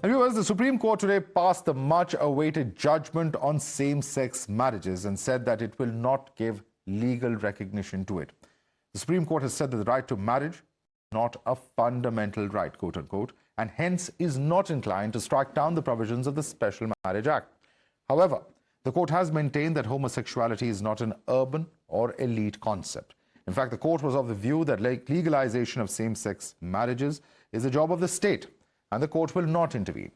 And viewers, the Supreme Court today passed the much-awaited judgment on same-sex marriages and said that it will not give legal recognition to it. The Supreme Court has said that the right to marriage is not a fundamental right, quote-unquote, and hence is not inclined to strike down the provisions of the Special Marriage Act. However, the court has maintained that homosexuality is not an urban or elite concept. In fact, the court was of the view that legalization of same-sex marriages is the job of the state, and the court will not intervene.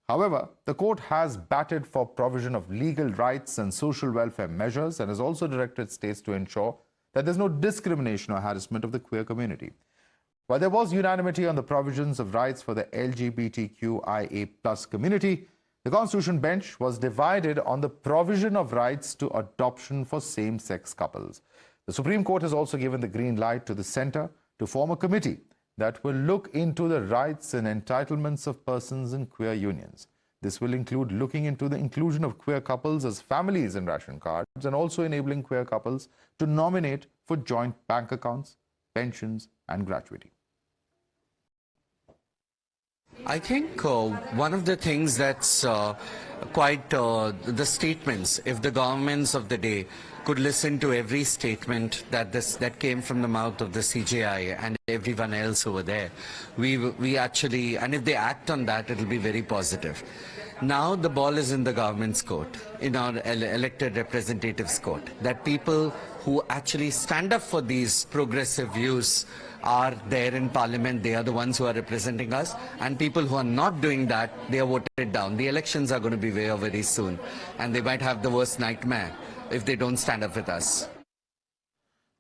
However, the court has batted for provision of legal rights and social welfare measures and has also directed states to ensure that there's no discrimination or harassment of the queer community. While there was unanimity on the provisions of rights for the LGBTQIA+ community, the Constitution bench was divided on the provision of rights to adoption for same-sex couples. The Supreme Court has also given the green light to the centre to form a committee that will look into the rights and entitlements of persons in queer unions. This will include looking into the inclusion of queer couples as families in ration cards and also enabling queer couples to nominate for joint bank accounts, pensions and gratuity. I think one of the things that's quite the statements, if the governments of the day could listen to every statement that came from the mouth of the CJI and everyone else over there, we actually, and if they act on that, it'll be very positive. Now the ball is in the government's court, in our elected representatives' court, that people who actually stand up for these progressive views are there in parliament. They are the ones who are representing us, and people who are not doing that, they are voted down. The elections are going to be very, very soon, and they might have the worst nightmare if they don't stand up with us.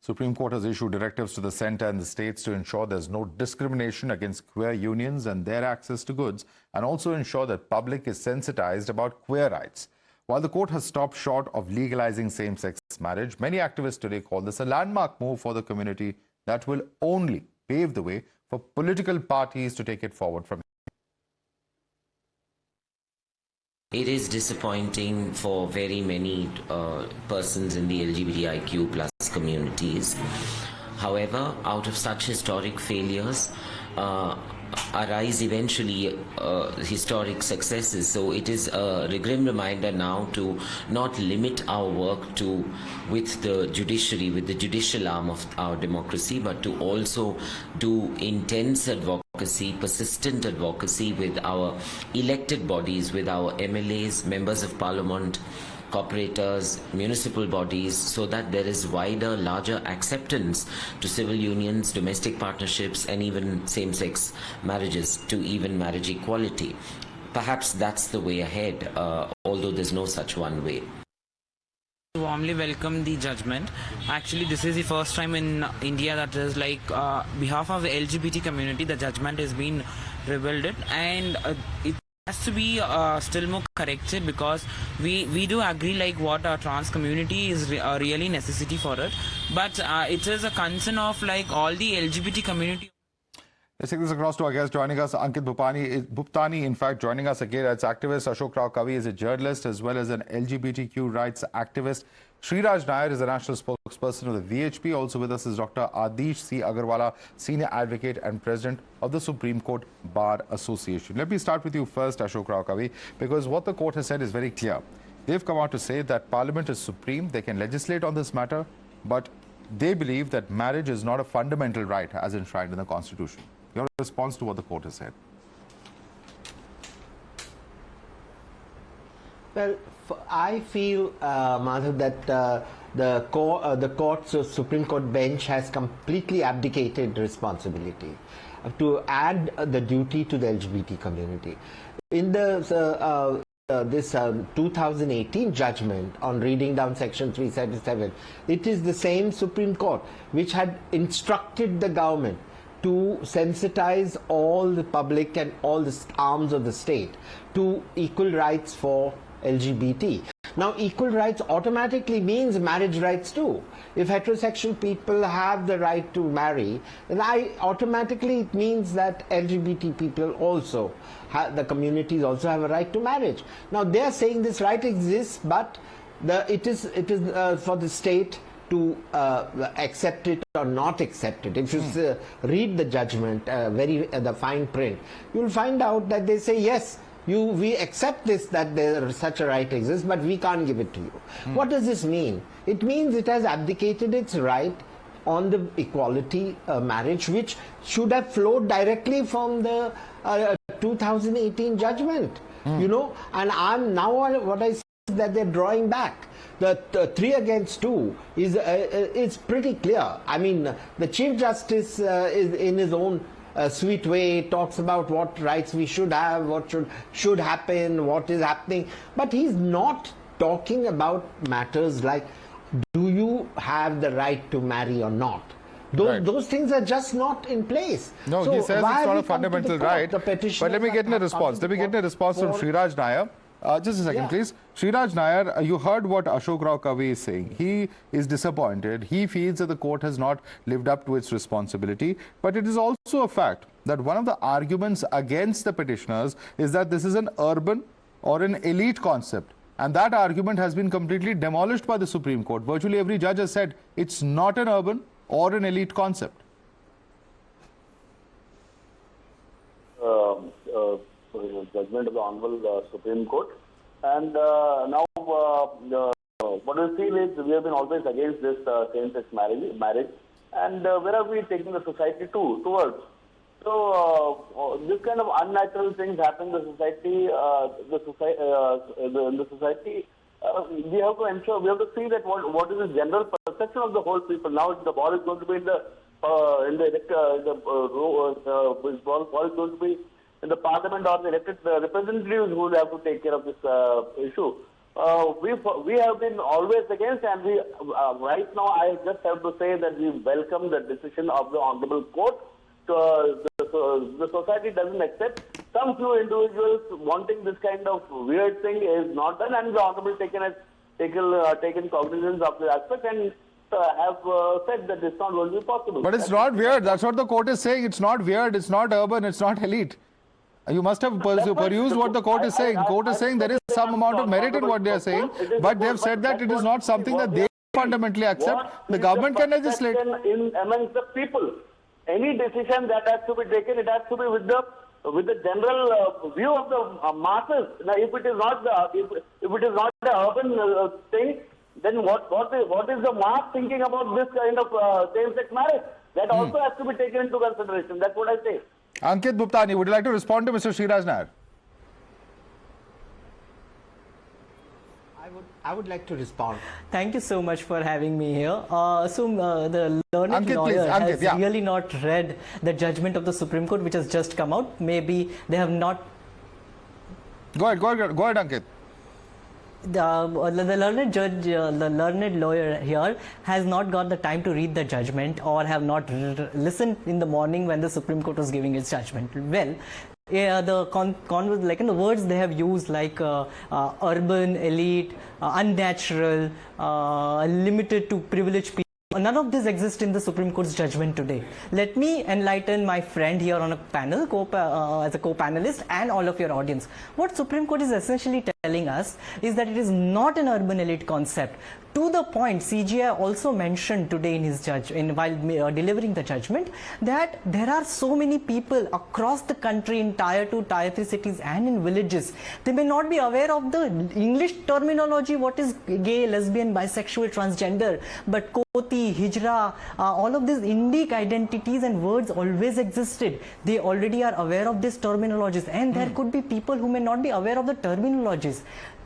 Supreme Court has issued directives to the centre and the states to ensure there's no discrimination against queer unions and their access to goods, and also ensure that public is sensitized about queer rights. While the court has stopped short of legalizing same-sex marriage, many activists today call this a landmark move for the community that will only pave the way for political parties to take it forward from here. It is disappointing for very many persons in the LGBTIQ plus communities. However, out of such historic failures arise eventually historic successes. So it is a grim reminder now to not limit our work with the judiciary, with the judicial arm of our democracy, but to also do intense advocacy, persistent advocacy with our elected bodies, with our MLAs, members of parliament, corporators, municipal bodies, so that there is wider, larger acceptance to civil unions, domestic partnerships, and even same-sex marriages, to even marriage equality. Perhaps that's the way ahead, although there's no such one way. Warmly welcome the judgment. Actually, this is the first time in India that is like behalf of the LGBT community, the judgment has been revealed, and it has to be still more corrected, because we do agree like what our trans community is really necessity for it, but it is a concern of like all the LGBT community. Let's take this across to our guest joining us, Ankit Bhuptani, in fact, joining us again as activist. Ashok Row Kavi is a journalist as well as an LGBTQ rights activist. Sriraj Nair is the national spokesperson of the VHP. Also with us is Dr. Adish C. Agarwala, senior advocate and president of the Supreme Court Bar Association. Let me start with you first, Ashok Row Kavi, because what the court has said is very clear. They've come out to say that Parliament is supreme, they can legislate on this matter, but they believe that marriage is not a fundamental right as enshrined in the Constitution. Your response to what the court has said? Well, I feel, Madhav, that the Supreme Court bench has completely abdicated responsibility to add the duty to the LGBT community. In this 2018 judgment on reading down Section 377, it is the same Supreme Court which had instructed the government to sensitize all the public and all the arms of the state to equal rights for LGBT. Now, equal rights automatically means marriage rights too. If heterosexual people have the right to marry, then automatically it means that LGBT people also, the communities also have a right to marriage. Now, they are saying this right exists, but it is for the state to accept it or not accept it. If you read the judgment, the fine print, you'll find out that they say, yes, we accept this, that there such a right exists, but we can't give it to you. What does this mean? It means it has abdicated its right on the equality marriage, which should have flowed directly from the 2018 judgment. You know, and what I see is that they're drawing back. The 3 against 2 is pretty clear. I mean, the Chief Justice is in his own sweet way talks about what rights we should have, what should happen, what is happening, but he's not talking about matters like, do you have the right to marry or not? Those things are just not in place. No, so he says it's not a fundamental right. But let me get in a response. Let me get in a response from Sriraj Nair. Just a second, please. Sriraj Nair, you heard what Ashok Row Kavi is saying. He is disappointed. He feels that the court has not lived up to its responsibility. But it is also a fact that one of the arguments against the petitioners is that this is an urban or an elite concept. And that argument has been completely demolished by the Supreme Court. Virtually every judge has said it's not an urban or an elite concept. Judgment of the Honorable Supreme Court. And now what we feel is we have been always against this same-sex marriage. And where are we taking the society towards? So this kind of unnatural things happen in the society. In the society, we have to ensure, we have to see that what is the general perception of the whole people. Now the ball is going to be in the ball is going to be in the parliament or the elected representatives who will have to take care of this issue. We have been always against, and we right now I just have to say that we welcome the decision of the Honorable Court. The society doesn't accept. Some few individuals wanting this kind of weird thing is not done, and the Honorable taken cognizance of the aspect and have said that it's not going to be possible. But it's not weird. That's what the court is saying. It's not weird. It's not urban. It's not elite. You must have perused what the court is saying. The court is saying there is some amount of merit in what they are saying, but they have said that it is not something that they fundamentally accept. The government can legislate. Amongst the people, any decision that has to be taken, it has to be with the general view of the masses. Now, if it is not the urban thing, then what is the mass thinking about this kind of same-sex marriage? That also has to be taken into consideration. That's what I say. Ankit Bhuptani, would you like to respond to Mr. Sriraj Nair? I would like to respond. Thank you so much for having me here. The learned Ankit, lawyer please. Ankit, has really not read the judgment of the Supreme Court, which has just come out. Maybe they have not. Go ahead, Ankit. The learned judge, the learned lawyer here has not got the time to read the judgment or have not listened in the morning when the Supreme Court was giving its judgment. Well, the words they have used like urban, elite, unnatural, limited to privileged people. None of this exists in the Supreme Court's judgment today. Let me enlighten my friend here on a panel, as a co-panelist, and all of your audience. What Supreme Court is essentially telling us is that it is not an urban elite concept. To the point, CGI also mentioned today in his while delivering the judgment, that there are so many people across the country in Tier 2, Tier 3 cities and in villages. They may not be aware of the English terminology, what is gay, lesbian, bisexual, transgender, but Koti, Hijra, all of these Indic identities and words always existed. They already are aware of these terminologies, and there could be people who may not be aware of the terminologies.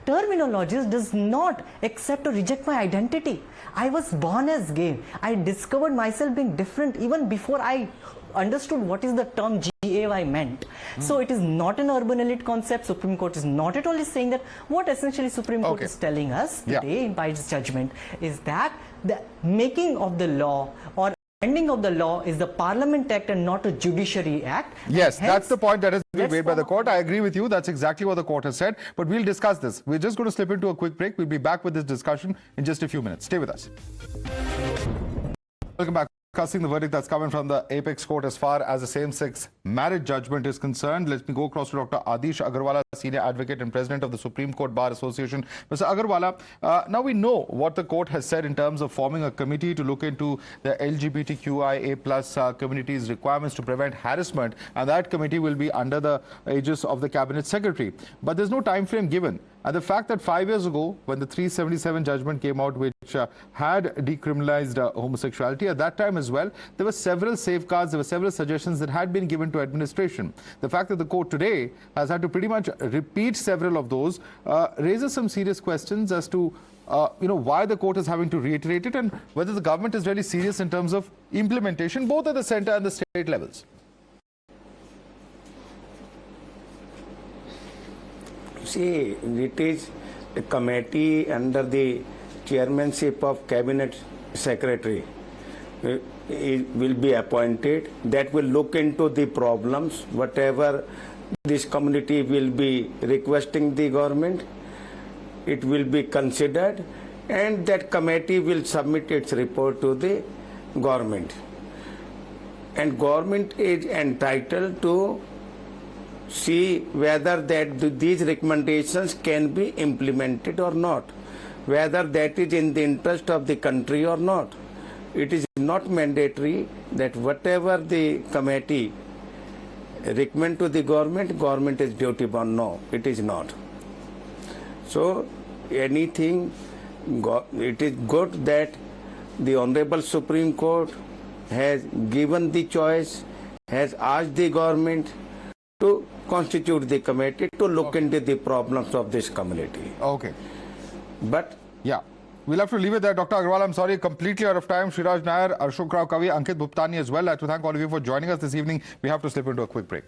Terminologies does not accept or reject my identity. I was born as gay. I discovered myself being different even before I understood what is the term GAY meant. So it is not an urban elite concept. Supreme Court is not at all saying that. What essentially Supreme Court is telling us today by its judgment is that the making of the law or ending of the law is the Parliament Act and not a Judiciary Act. Yes, that's the point that has been made by the court. I agree with you. That's exactly what the court has said. But we'll discuss this. We're just going to slip into a quick break. We'll be back with this discussion in just a few minutes. Stay with us. Welcome back. Discussing the verdict that's coming from the Apex Court as far as the same-sex marriage judgment is concerned. Let me go across to Dr. Adish Agarwala, Senior Advocate and President of the Supreme Court Bar Association. Mr. Agarwala, now we know what the court has said in terms of forming a committee to look into the LGBTQIA plus community's requirements to prevent harassment, and that committee will be under the aegis of the Cabinet Secretary. But there's no time frame given. And the fact that 5 years ago, when the 377 judgment came out, which had decriminalized homosexuality, at that time as well, there were several safeguards, there were several suggestions that had been given to administration. The fact that the court today has had to pretty much repeat several of those raises some serious questions as to why the court is having to reiterate it and whether the government is really serious in terms of implementation, both at the center and the state levels. See, it is a committee under the chairmanship of Cabinet Secretary will be appointed that will look into the problems, whatever this community will be requesting the government, it will be considered, and that committee will submit its report to the government. And government is entitled to see whether these recommendations can be implemented or not, whether that is in the interest of the country or not. It is not mandatory that whatever the committee recommend to the government is duty bound. No, it is not. So anything, it is good that the Honorable Supreme Court has given the choice, has asked the government to constitute the committee to look into the problems of this community. Okay. But yeah, we'll have to leave it there. Dr. Agarwal, I'm sorry, completely out of time. Sriraj Nair, Ashok Row Kavi, Ankit Bhuptani as well. I'd like to thank all of you for joining us this evening. We have to slip into a quick break.